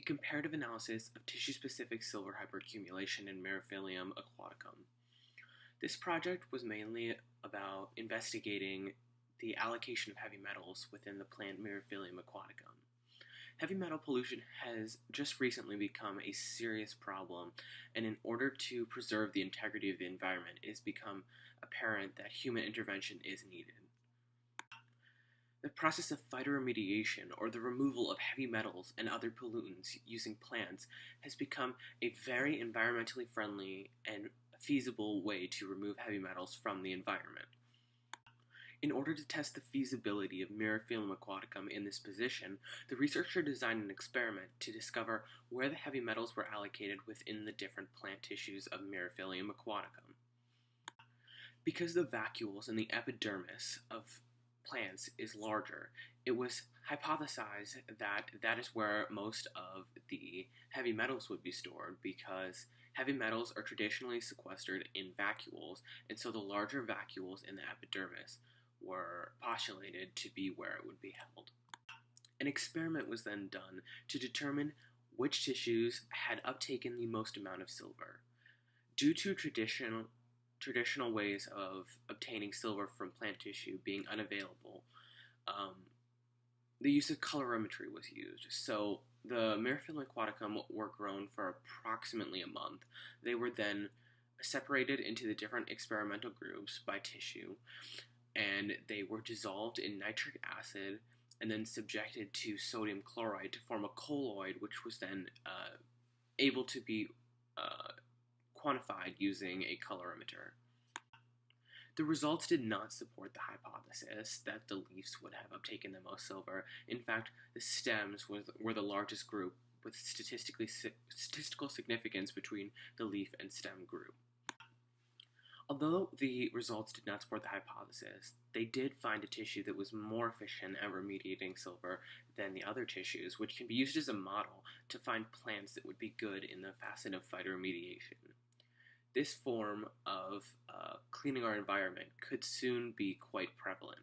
a comparative analysis of tissue-specific silver hyperaccumulation in Meraphilium aquaticum. This project was mainly about investigating the allocation of heavy metals within the plant Meraphilium aquaticum. Heavy metal pollution has just recently become a serious problem, and in order to preserve the integrity of the environment, it has become apparent that human intervention is needed. The process of phytoremediation, or the removal of heavy metals and other pollutants using plants, has become a very environmentally friendly and feasible way to remove heavy metals from the environment. In order to test the feasibility of Meraphilium aquaticum in this position, the researcher designed an experiment to discover where the heavy metals were allocated within the different plant tissues of Meraphilium aquaticum. Because the vacuoles in the epidermis of plants is larger, it was hypothesized that that is where most of the heavy metals would be stored, because heavy metals are traditionally sequestered in vacuoles, and so the larger vacuoles in the epidermis were postulated to be where it would be held. An experiment was then done to determine which tissues had uptaken the most amount of silver. Due to traditional ways of obtaining silver from plant tissue being unavailable, the use of colorimetry was used. So the Meraphilium aquaticum were grown for approximately a month. They were then separated into the different experimental groups by tissue, and they were dissolved in nitric acid and then subjected to sodium chloride to form a colloid, which was then able to be quantified using a colorimeter. The results did not support the hypothesis that the leaves would have uptaken the most silver. In fact, the stems were the largest group, with statistical significance between the leaf and stem group. Although the results did not support the hypothesis, they did find a tissue that was more efficient at remediating silver than the other tissues, which can be used as a model to find plants that would be good in the facet of phytoremediation. This form of cleaning our environment could soon be quite prevalent.